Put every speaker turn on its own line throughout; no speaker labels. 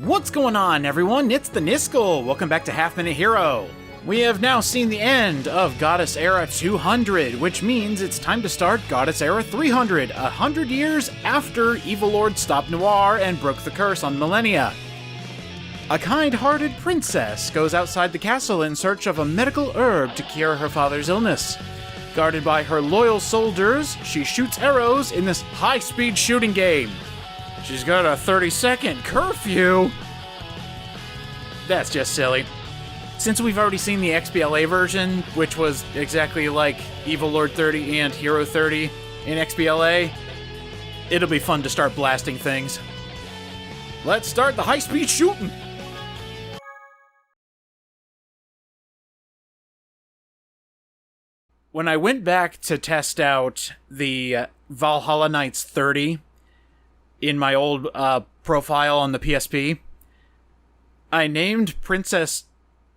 What's going on, everyone? It's the Niskel. Welcome back to Half Minute Hero. We have now seen the end of Goddess Era 200, which means it's time to start Goddess Era 300, 100 years after Evil Lord stopped Noir and broke the curse on Millennia. A kind-hearted princess goes outside the castle in search of a medical herb to cure her father's illness. Guarded by her loyal soldiers, she shoots arrows in this high-speed shooting game. She's got a 30-second curfew. That's just silly. Since we've already seen the XBLA version, which was exactly like Evil Lord 30 and Hero 30 in XBLA, it'll be fun to start blasting things. Let's start the high-speed shooting. When I went back to test out the Valhalla Knights 30 in my old profile on the PSP, I named Princess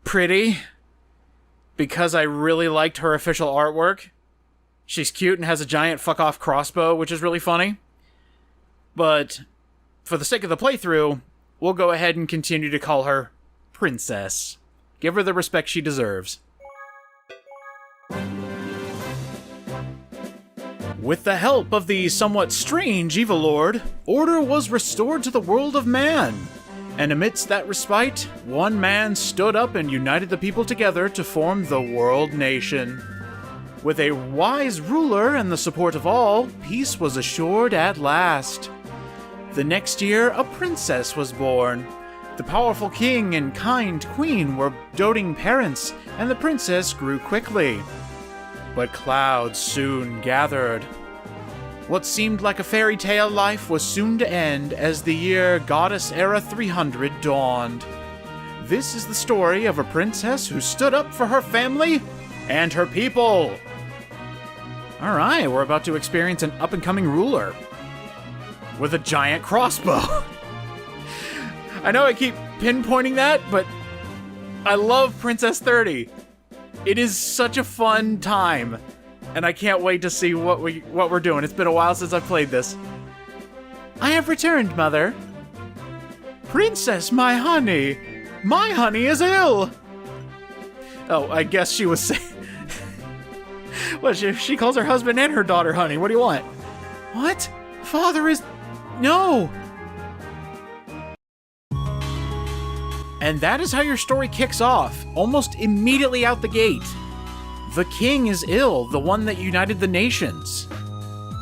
Pretty because I really liked her official artwork. She's cute and has a giant fuck-off crossbow, which is really funny. But for the sake of the playthrough, we'll go ahead and continue to call her Princess. Give her the respect she deserves. With the help of the somewhat strange Evil Lord, order was restored to the world of man. And amidst that respite, one man stood up and united the people together to form the World Nation. With a wise ruler and the support of all, peace was assured at last. The next year, a princess was born. The powerful king and kind queen were doting parents, and the princess grew quickly. But clouds soon gathered. What seemed like a fairy tale life was soon to end as the year Goddess Era 300 dawned. This is the story of a princess who stood up for her family and her people. Alright, we're about to experience an up-and-coming ruler with a giant crossbow. I know I keep pinpointing that, but I love Princess 30. It is such a fun time, and I can't wait to see what we're doing. It's been a while since I've played this. I have returned, Mother. Princess, my honey. My honey is ill. Oh, I guess she was saying... Well, she calls her husband and her daughter honey. What do you want? What? Father is... No! And that is how your story kicks off, almost immediately out the gate. The king is ill, the one that united the nations.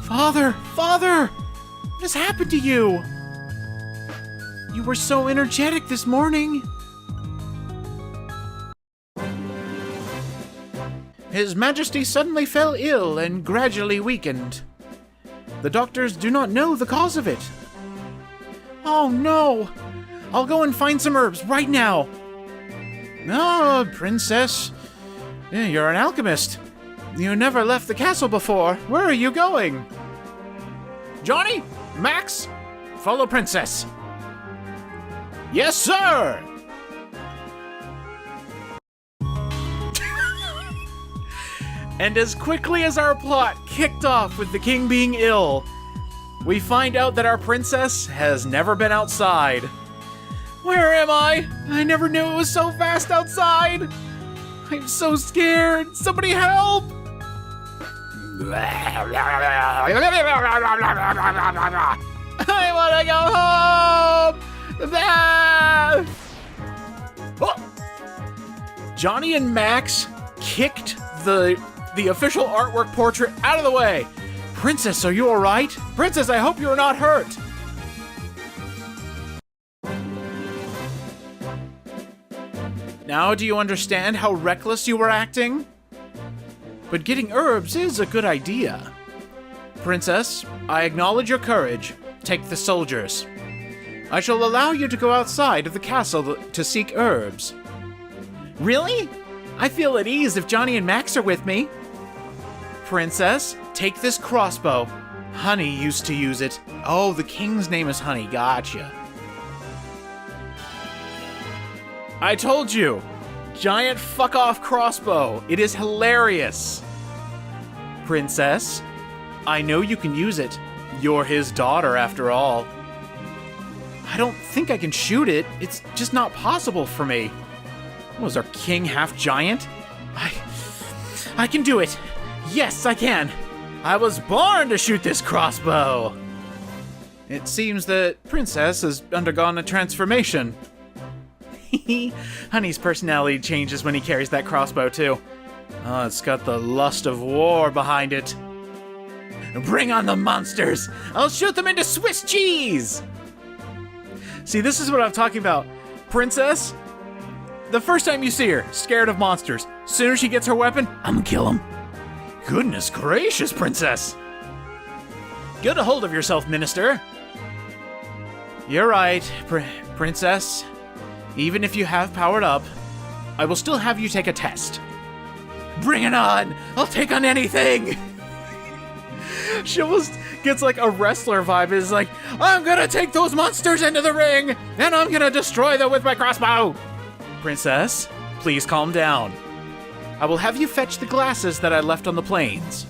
Father! Father! What has happened to you? You were so energetic this morning. His Majesty suddenly fell ill and gradually weakened. The doctors do not know the cause of it. Oh no! I'll go and find some herbs right now. No, Princess. You're an alchemist. You never left the castle before. Where are you going? Johnny? Max? Follow Princess. Yes, sir! And as quickly as our plot kicked off with the king being ill, we find out that our princess has never been outside. Where am I? I never knew it was so fast outside. I'm so scared. Somebody help! I want to go home! Oh! Johnny and Max kicked the official artwork portrait out of the way. Princess, are you alright? Princess, I hope you are not hurt. Now do you understand how reckless you were acting? But getting herbs is a good idea. Princess, I acknowledge your courage. Take the soldiers. I shall allow you to go outside of the castle to seek herbs. Really? I feel at ease if Johnny and Max are with me. Princess, take this crossbow. Honey used to use it. Oh, the king's name is Honey. Gotcha. I told you! Giant fuck-off crossbow. It is hilarious. Princess, I know you can use it. You're his daughter, after all. I don't think I can shoot it. It's just not possible for me. Was our king half giant? I can do it. Yes, I can. I was born to shoot this crossbow. It seems that Princess has undergone a transformation. Honey's personality changes when he carries that crossbow too. Oh, it's got the lust of war behind it. Bring on the monsters! I'll shoot them into Swiss cheese! See, this is what I'm talking about. Princess, the first time you see her, scared of monsters. As soon as she gets her weapon, I'm gonna kill him. Goodness gracious, Princess. Get a hold of yourself, Minister. You're right, Princess. Even if you have powered up, I will still have you take a test. Bring it on! I'll take on anything! She almost gets like a wrestler vibe. It's like, I'm gonna take those monsters into the ring, and I'm gonna destroy them with my crossbow! Princess, please calm down. I will have you fetch the glasses that I left on the plains.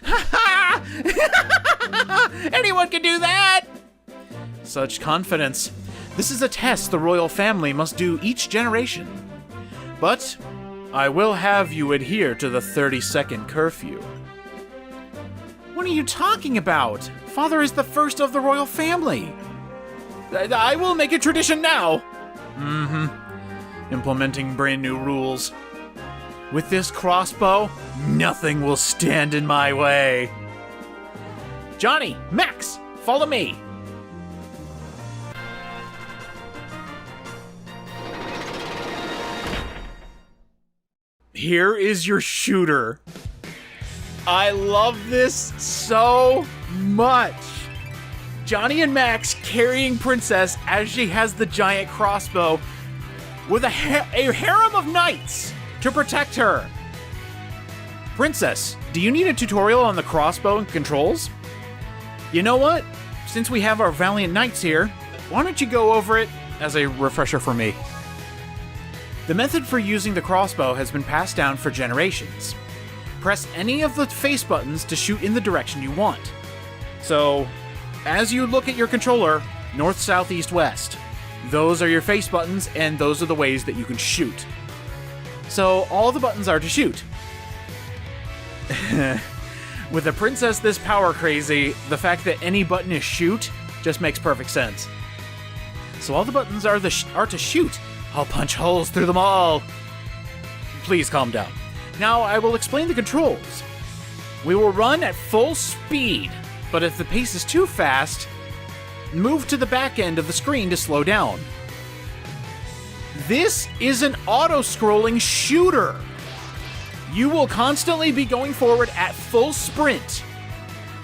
Ha ha! Anyone can do that! Such confidence. This is a test the royal family must do each generation. But I will have you adhere to the 30-second curfew. What are you talking about? Father is the first of the royal family. I will make a tradition now. Implementing brand new rules. With this crossbow, nothing will stand in my way. Johnny, Max, follow me. Here is your shooter. I love this so much. Johnny and Max carrying Princess as she has the giant crossbow with a harem of knights to protect her. Princess, do you need a tutorial on the crossbow and controls? You know what? Since we have our valiant knights here, why don't you go over it as a refresher for me? The method for using the crossbow has been passed down for generations. Press any of the face buttons to shoot in the direction you want. So, as you look at your controller, north, south, east, west, those are your face buttons, and those are the ways that you can shoot. So, all the buttons are to shoot. With a princess this power crazy, the fact that any button is shoot just makes perfect sense. So all the buttons are to shoot. I'll punch holes through them all. Please calm down. Now I will explain the controls. We will run at full speed, but if the pace is too fast, move to the back end of the screen to slow down. This is an auto-scrolling shooter. You will constantly be going forward at full sprint.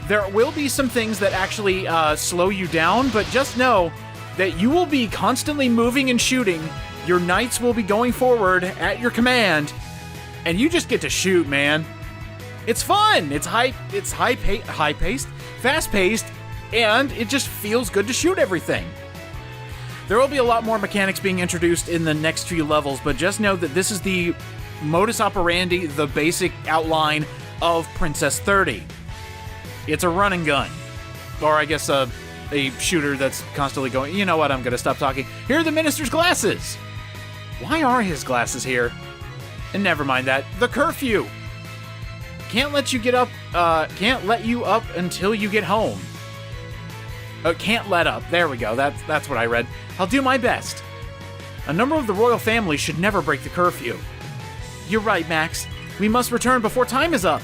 There will be some things that actually slow you down, but just know that you will be constantly moving and shooting. Your knights will be going forward at your command, and you just get to shoot, man. It's fun. It's high-paced, fast-paced, and it just feels good to shoot everything. There will be a lot more mechanics being introduced in the next few levels, but just know that this is the modus operandi, the basic outline of Princess 30. It's a run and gun. Or I guess a shooter that's constantly going, you know what, I'm gonna stop talking. Here are the minister's glasses. Why are his glasses here? And never mind that. The curfew. Can't let you up until you get home. Can't let up. There we go. That's what I read. I'll do my best. A number of the royal family should never break the curfew. You're right, Max. We must return before time is up.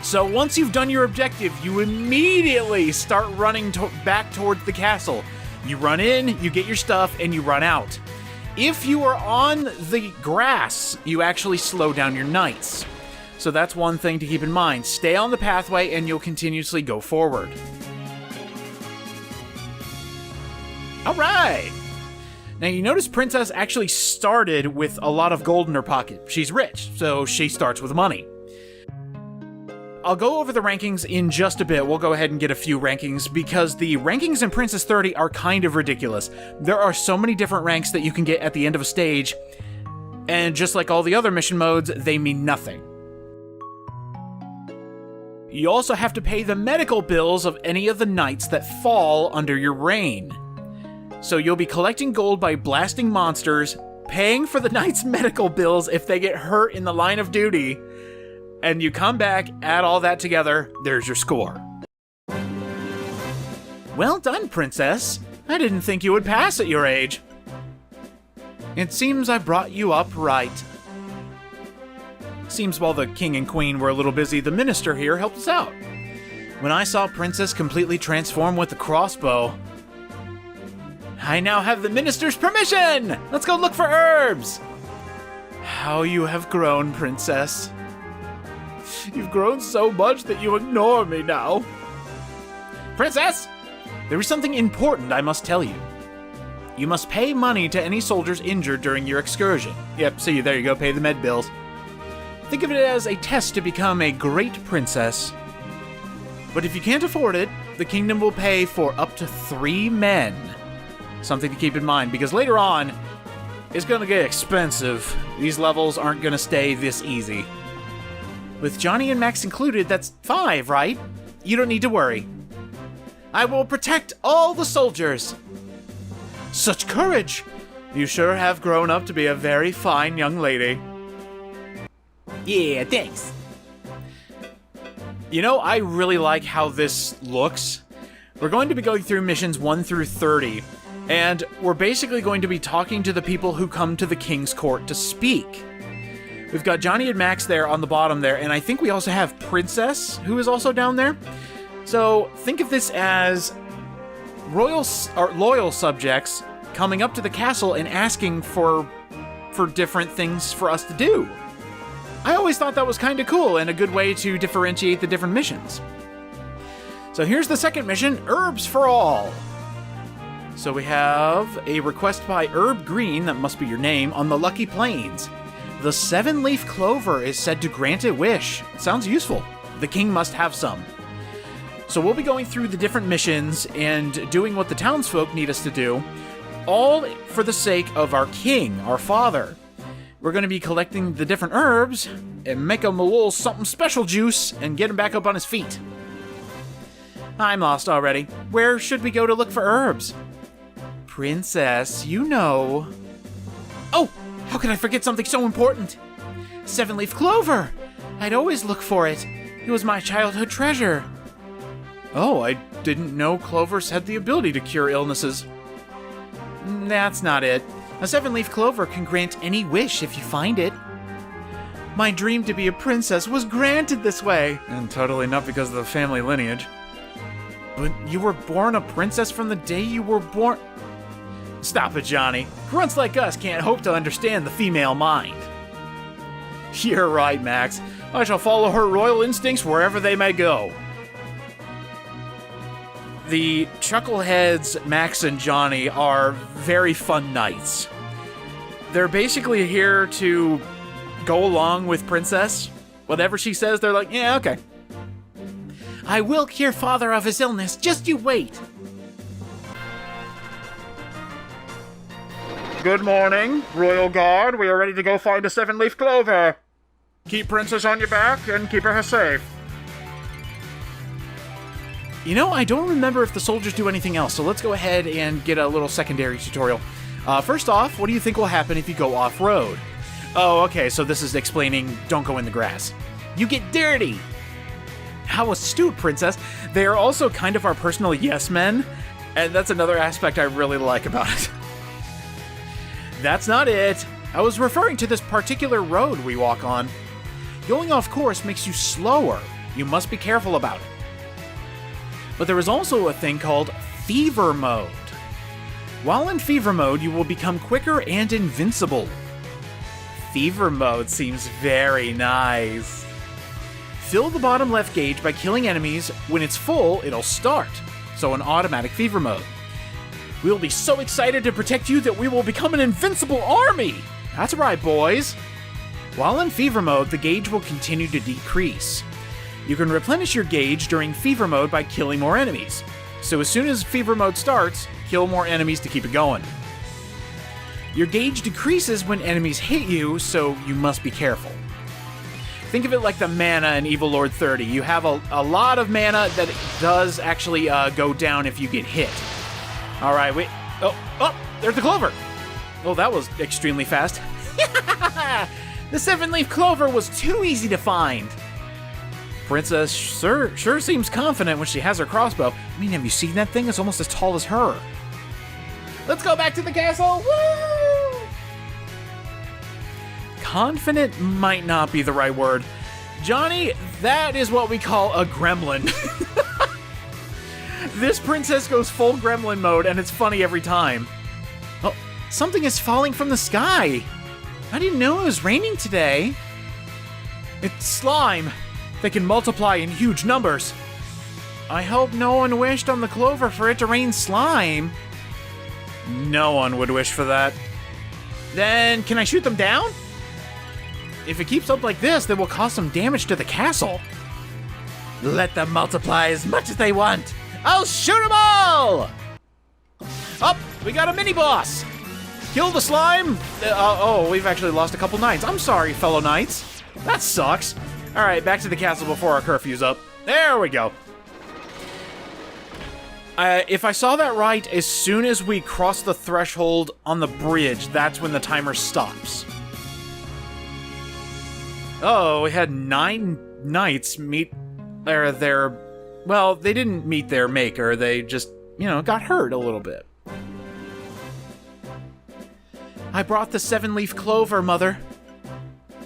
So once you've done your objective, you immediately start running back towards the castle. You run in, you get your stuff, and you run out. If you are on the grass, you actually slow down your knights. So that's one thing to keep in mind. Stay on the pathway and you'll continuously go forward. Alright! Now you notice Princess actually started with a lot of gold in her pocket. She's rich, so she starts with money. I'll go over the rankings in just a bit. We'll go ahead and get a few rankings because the rankings in Princess 30 are kind of ridiculous. There are so many different ranks that you can get at the end of a stage, and just like all the other mission modes, they mean nothing. You also have to pay the medical bills of any of the knights that fall under your reign. So you'll be collecting gold by blasting monsters, paying for the knight's medical bills if they get hurt in the line of duty, and you come back, add all that together, there's your score. Well done, Princess. I didn't think you would pass at your age. It seems I brought you up right. Seems while the king and queen were a little busy, the minister here helped us out. When I saw Princess completely transform with the crossbow, I now have the minister's permission! Let's go look for herbs! How you have grown, Princess. You've grown so much that you ignore me now. Princess! There is something important I must tell you. You must pay money to any soldiers injured during your excursion. Yep, see, there you go, pay the med bills. Think of it as a test to become a great princess. But if you can't afford it, the kingdom will pay for up to 3 men. Something to keep in mind, because later on, it's gonna get expensive. These levels aren't gonna stay this easy. With Johnny and Max included, that's 5, right? You don't need to worry. I will protect all the soldiers. Such courage! You sure have grown up to be a very fine young lady. Yeah, thanks. You know, I really like how this looks. We're going to be going through missions 1 through 30, and we're basically going to be talking to the people who come to the King's Court to speak. We've got Johnny and Max there on the bottom there, and I think we also have Princess, who is also down there. So think of this as loyal subjects coming up to the castle and asking for different things for us to do. I always thought that was kind of cool and a good way to differentiate the different missions. So here's the second mission, Herbs for All. So we have a request by Herb Green, that must be your name, on the Lucky Plains. The 7-leaf clover is said to grant a wish. Sounds useful. The king must have some. So we'll be going through the different missions and doing what the townsfolk need us to do, all for the sake of our king, our father. We're going to be collecting the different herbs and make him a little something special juice and get him back up on his feet. I'm lost already. Where should we go to look for herbs? Princess, you know. Oh, how could I forget something so important? 7-leaf clover. I'd always look for it. It was my childhood treasure. Oh, I didn't know clovers had the ability to cure illnesses. That's not it. A 7-leaf clover can grant any wish if you find it. My dream to be a princess was granted this way. And totally not because of the family lineage. But you were born a princess from the day you were born... Stop it, Johnny. Grunts like us can't hope to understand the female mind. You're right, Max. I shall follow her royal instincts wherever they may go. The Chuckleheads, Max and Johnny, are very fun knights. They're basically here to go along with Princess. Whatever she says, they're like, yeah, okay. I will cure father of his illness, just you wait. Good morning, Royal Guard. We are ready to go find a 7-leaf clover. Keep Princess on your back and keep her safe. You know, I don't remember if the soldiers do anything else, so let's go ahead and get a little secondary tutorial. First off, what do you think will happen if you go off-road? Oh, okay, so this is explaining don't go in the grass. You get dirty! How astute, Princess. They are also kind of our personal yes men, and that's another aspect I really like about it. That's not it. I was referring to this particular road we walk on. Going off course makes you slower. You must be careful about it. But there is also a thing called Fever Mode. While in Fever Mode, you will become quicker and invincible. Fever Mode seems very nice. Fill the bottom left gauge by killing enemies. When it's full, it'll start. So an automatic Fever Mode. We'll be so excited to protect you that we will become an invincible army! That's right, boys! While in Fever Mode, the gauge will continue to decrease. You can replenish your gauge during Fever Mode by killing more enemies. So as soon as Fever Mode starts, kill more enemies to keep it going. Your gauge decreases when enemies hit you, so you must be careful. Think of it like the mana in Evil Lord 30. You have a lot of mana that does actually go down if you get hit. Alright, Oh, there's the clover. Oh, that was extremely fast. The 7-leaf clover was too easy to find. Princess sure seems confident when she has her crossbow. I mean, have you seen that thing? It's almost as tall as her. Let's go back to the castle. Woo! Confident might not be the right word. Johnny, that is what we call a gremlin. This princess goes full gremlin mode, and it's funny every time. Oh, something is falling from the sky. I didn't know it was raining today. It's slime. They can multiply in huge numbers. I hope no one wished on the clover for it to rain slime. No one would wish for that. Then, can I shoot them down? If it keeps up like this, they will cause some damage to the castle. Let them multiply as much as they want. I'll shoot them all! Up, we got a mini-boss. Kill the slime. We've actually lost a couple knights. I'm sorry, fellow knights. That sucks. All right, back to the castle before our curfew's up. There we go. If I saw that right, as soon as we cross the threshold on the bridge, that's when the timer stops. Oh, we had 9 knights meet their... Well, they didn't meet their maker. They just, got hurt a little bit. I brought the 7-leaf clover, Mother.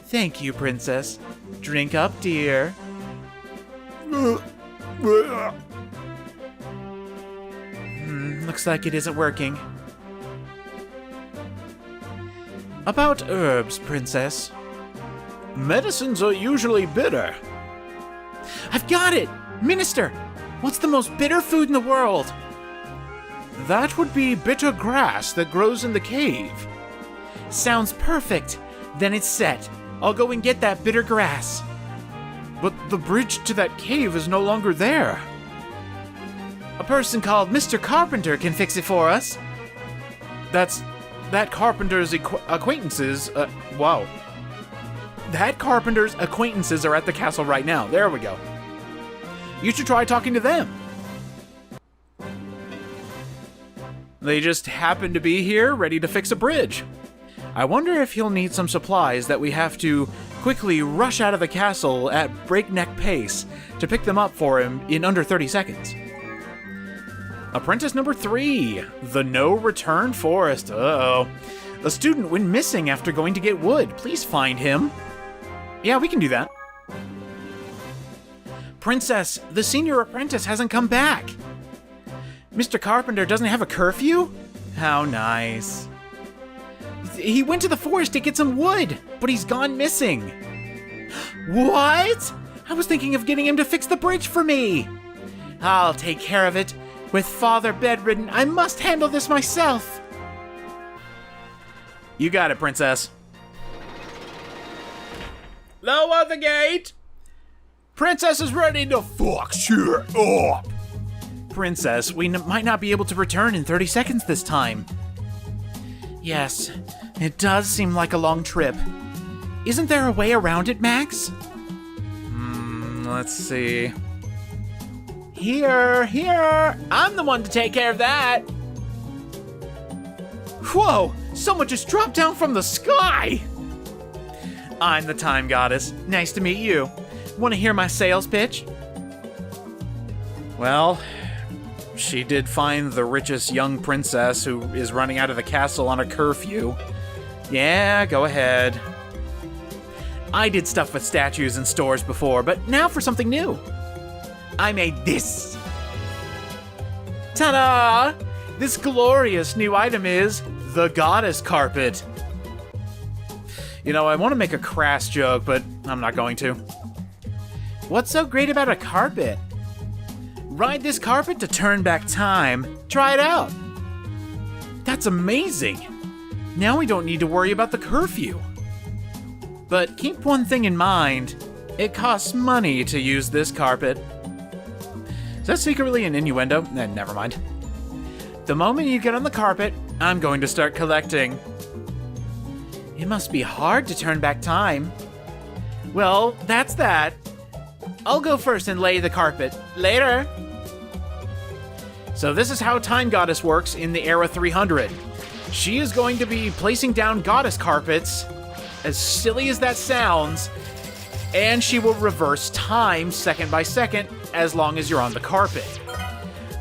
Thank you, Princess. Drink up, dear. Looks like it isn't working. About herbs, Princess. Medicines are usually bitter. I've got it! Minister! What's the most bitter food in the world? That would be bitter grass that grows in the cave. Sounds perfect. Then it's set. I'll go and get that bitter grass. But the bridge to that cave is no longer there. A person called Mr. Carpenter can fix it for us. That carpenter's acquaintances. Wow. That carpenter's acquaintances are at the castle right now. There we go. You should try talking to them. They just happen to be here, ready to fix a bridge. I wonder if he'll need some supplies that we have to quickly rush out of the castle at breakneck pace to pick them up for him in under 30 seconds. Apprentice number 3, the No Return Forest. Uh-oh. A student went missing after going to get wood. Please find him. Yeah, we can do that. Princess, the senior apprentice hasn't come back. Mr. Carpenter doesn't have a curfew? How nice. He went to the forest to get some wood, but he's gone missing. What? I was thinking of getting him to fix the bridge for me. I'll take care of it. With father bedridden, I must handle this myself. You got it, Princess. Lower the gate. Princess is ready to fuck shit up. Princess, we might not be able to return in 30 seconds this time. Yes, it does seem like a long trip. Isn't there a way around it, Max? Let's see. Here. I'm the one to take care of that. Whoa, someone just dropped down from the sky. I'm the time goddess. Nice to meet you. Want to hear my sales pitch? Well, she did find the richest young princess who is running out of the castle on a curfew. Yeah, go ahead. I did stuff with statues in stores before, but now for something new. I made this. Ta-da! This glorious new item is the goddess carpet. I want to make a crass joke, but I'm not going to. What's so great about a carpet? Ride this carpet to turn back time. Try it out. That's amazing. Now we don't need to worry about the curfew. But keep one thing in mind. It costs money to use this carpet. Is that secretly an innuendo? Never mind. The moment you get on the carpet, I'm going to start collecting. It must be hard to turn back time. Well, that's that. I'll go first and lay the carpet. Later. So this is how Time Goddess works in the Era 300. She is going to be placing down goddess carpets, as silly as that sounds, and she will reverse time second by second as long as you're on the carpet.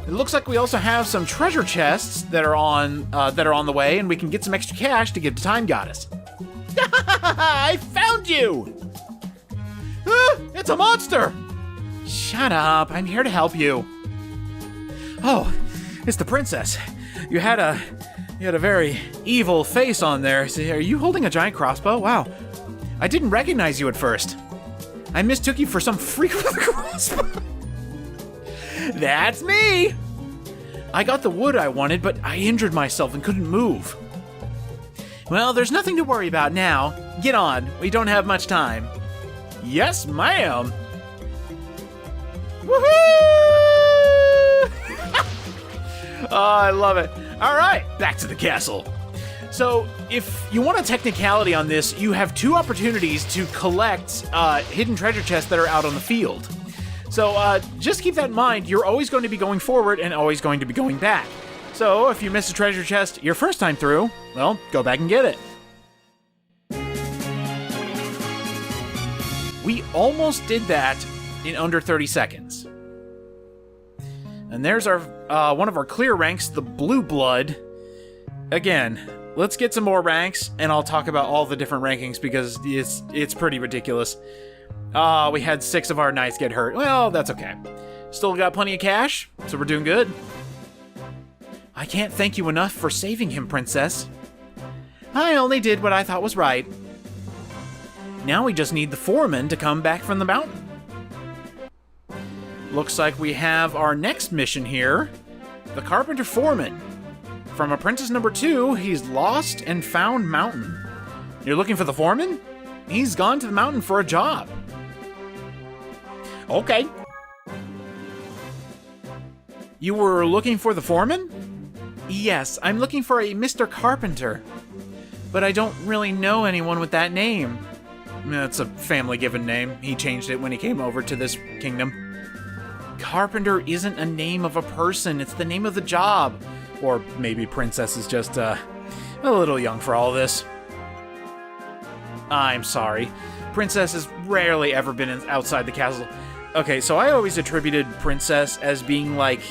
It looks like we also have some treasure chests that are on the way, and we can get some extra cash to give to Time Goddess. I found you! It's a monster! Shut up, I'm here to help you. Oh, it's the princess. You had a very evil face on there. Are you holding a giant crossbow? Wow. I didn't recognize you at first. I mistook you for some freak with a crossbow. That's me! I got the wood I wanted, but I injured myself and couldn't move. Well, there's nothing to worry about now. Get on, we don't have much time. Yes, ma'am. Woohoo! Oh, I love it. All right, back to the castle. So, if you want a technicality on this, you have 2 opportunities to collect hidden treasure chests that are out on the field. So, just keep that in mind. You're always going to be going forward and always going to be going back. So, if you miss a treasure chest your first time through, well, go back and get it. We almost did that in under 30 seconds. And there's our one of our clear ranks, the Blue Blood. Again, let's get some more ranks, and I'll talk about all the different rankings because it's pretty ridiculous. We had 6 of our knights get hurt. Well, that's okay. Still got plenty of cash, so we're doing good. I can't thank you enough for saving him, Princess. I only did what I thought was right. Now we just need the foreman to come back from the mountain. Looks like we have our next mission here. The Carpenter Foreman. From Apprentice number 2, he's lost and found mountain. You're looking for the foreman? He's gone to the mountain for a job. Okay. You were looking for the foreman? Yes, I'm looking for a Mr. Carpenter. But I don't really know anyone with that name. It's a family-given name. He changed it when he came over to this kingdom. Carpenter isn't a name of a person, it's the name of the job. Or maybe Princess is just, a little young for all this. I'm sorry. Princess has rarely ever been outside the castle. Okay, so I always attributed Princess as being like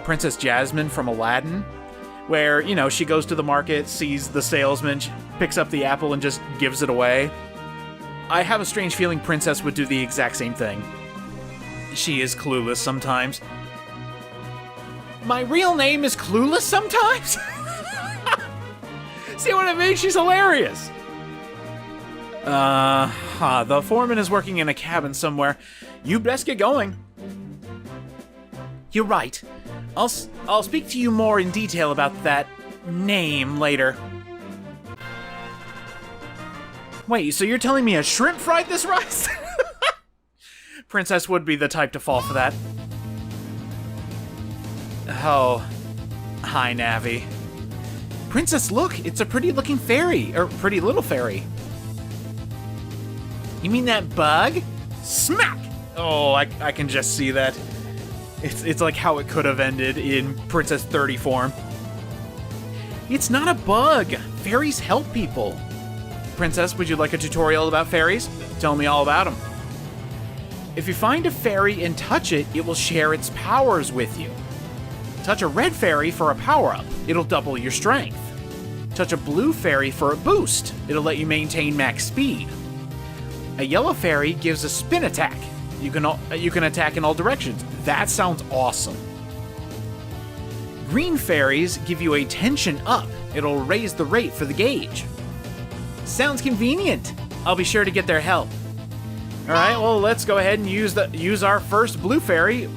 Princess Jasmine from Aladdin, where, you know, she goes to the market, sees the salesman, picks up the apple, and just gives it away. I have a strange feeling Princess would do the exact same thing. She is clueless sometimes. My real name is Clueless sometimes? See what I mean? She's hilarious. The foreman is working in a cabin somewhere. You best get going. You're right. I'll speak to you more in detail about that name later. Wait, so you're telling me a shrimp fried this rice? Princess would be the type to fall for that. Oh. Hi, Navi. Princess, look! It's a pretty-looking fairy. Or pretty little fairy. You mean that bug? Smack! Oh, I can just see that. It's like how it could have ended in Princess 30 form. It's not a bug. Fairies help people. Princess, would you like a tutorial about fairies? Tell me all about them. If you find a fairy and touch it, it will share its powers with you. Touch a red fairy for a power-up. It'll double your strength. Touch a blue fairy for a boost. It'll let you maintain max speed. A yellow fairy gives a spin attack. You can attack in all directions. That sounds awesome. Green fairies give you a tension up. It'll raise the rate for the gauge. Sounds convenient. I'll be sure to get their help. All right, well, let's go ahead and use our first blue fairy.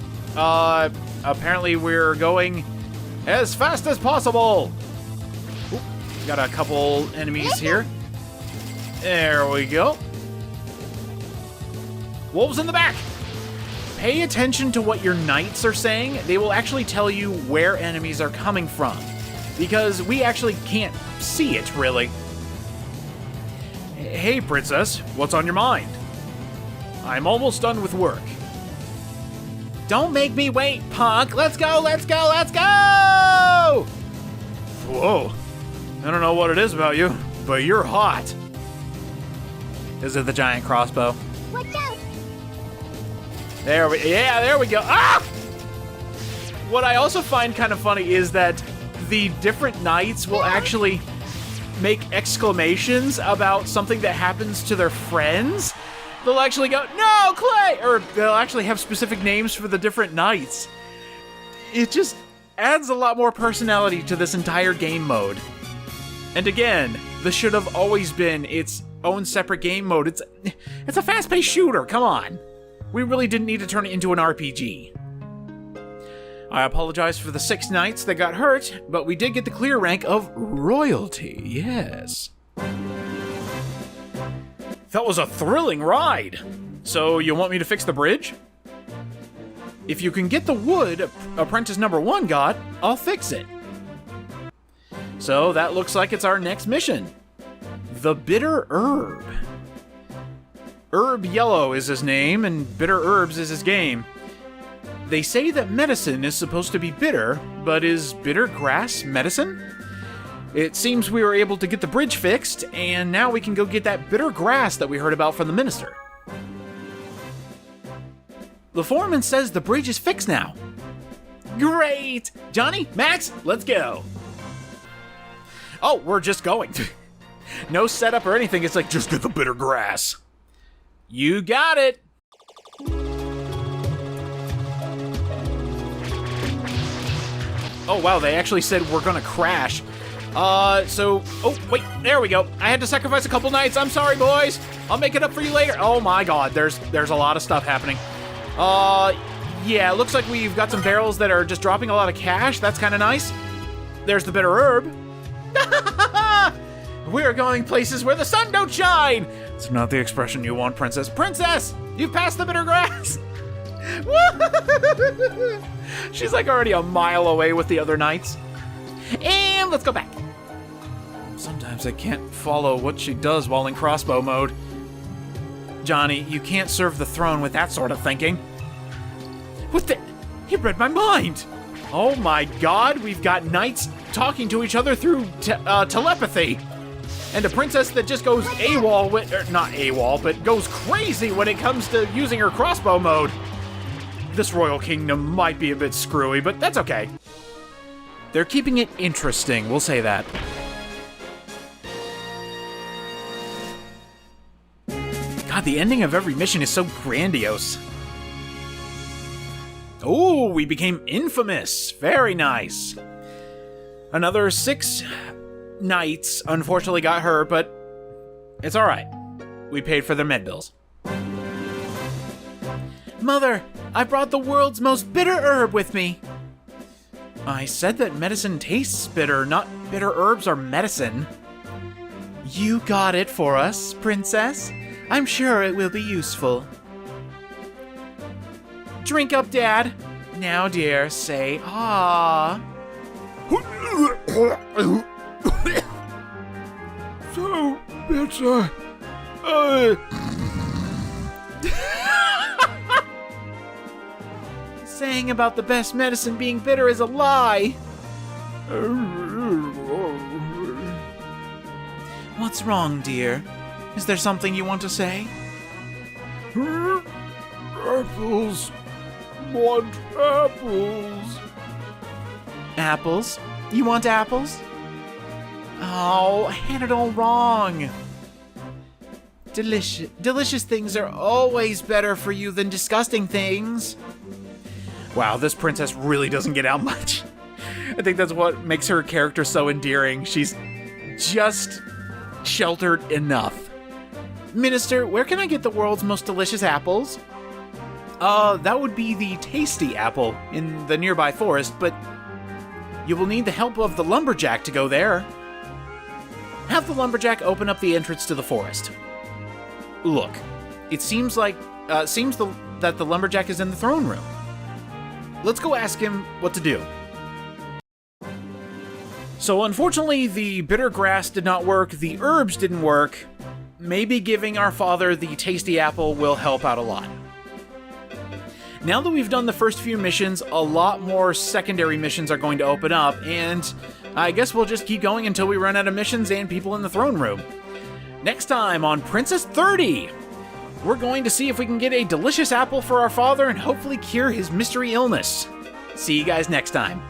Apparently we're going as fast as possible. Oop, got a couple enemies here. There we go. Wolves in the back. Pay attention to what your knights are saying. They will actually tell you where enemies are coming from, because we actually can't see it, really. Hey, Princess, what's on your mind? I'm almost done with work. Don't make me wait, punk. Let's go, let's go, let's go! Whoa. I don't know what it is about you, but you're hot. Is it the giant crossbow?
Watch out!
There we go. Ah! What I also find kind of funny is that the different knights will actually make exclamations about something that happens to their friends. They'll actually go, "No, Clay!" Or they'll actually have specific names for the different knights. It just adds a lot more personality to this entire game mode. And again, this should have always been its own separate game mode. It's a fast-paced shooter, come on. We really didn't need to turn it into an RPG. I apologize for the 6 knights that got hurt, but we did get the clear rank of royalty, yes. That was a thrilling ride. So you want me to fix the bridge? If you can get the wood apprentice number 1 got, I'll fix it. So that looks like it's our next mission. The Bitter Herb. Herb Yellow is his name, and Bitter Herbs is his game. They say that medicine is supposed to be bitter, but is bitter grass medicine? It seems we were able to get the bridge fixed, and now we can go get that bitter grass that we heard about from the minister. The foreman says the bridge is fixed now. Great! Johnny, Max, let's go! Oh, we're just going. No setup or anything, it's like, just get the bitter grass. You got it! Oh wow, they actually said we're gonna crash. Oh wait, there we go. I had to sacrifice a couple knights. I'm sorry, boys. I'll make it up for you later. Oh my god, there's a lot of stuff happening. Yeah, it looks like we've got some barrels that are just dropping a lot of cash. That's kind of nice. There's the bitter herb. We're going places where the sun don't shine. It's not the expression you want, princess. Princess, you've passed the bitter grass. She's like already a mile away with the other knights. And let's go back. Sometimes I can't follow what she does while in crossbow mode. Johnny, you can't serve the throne with that sort of thinking. What the? He read my mind. Oh my god, we've got knights talking to each other through telepathy. And a princess that just goes AWOL with, not AWOL, but goes crazy when it comes to using her crossbow mode. This royal kingdom might be a bit screwy, but that's okay. They're keeping it interesting, we'll say that. God, the ending of every mission is so grandiose. Oh, we became infamous. Very nice. Another 6 knights unfortunately got hurt, but it's alright. We paid for their med bills. Mother, I brought the world's most bitter herb with me. I said that medicine tastes bitter, not bitter herbs are medicine. You got it for us, princess. I'm sure it will be useful. Drink up, Dad. Now, dear, say ah. So bitter. Saying about the best medicine being bitter is a lie. What's wrong, dear? Is there something you want to say? Apples. Want apples. Apples? You want apples? Oh, I had it all wrong. Delicious things are always better for you than disgusting things. Wow, this princess really doesn't get out much. I think that's what makes her character so endearing. She's just sheltered enough. Minister, where can I get the world's most delicious apples? That would be the Tasty Apple in the nearby forest, but you will need the help of the lumberjack to go there. Have the lumberjack open up the entrance to the forest. Look, it seems like, that the lumberjack is in the throne room. Let's go ask him what to do. So unfortunately, the bitter grass did not work, the herbs didn't work. Maybe giving our father the tasty apple will help out a lot. Now that we've done the first few missions, a lot more secondary missions are going to open up, and I guess we'll just keep going until we run out of missions and people in the throne room. Next time on Princess 30, we're going to see if we can get a delicious apple for our father and hopefully cure his mystery illness. See you guys next time.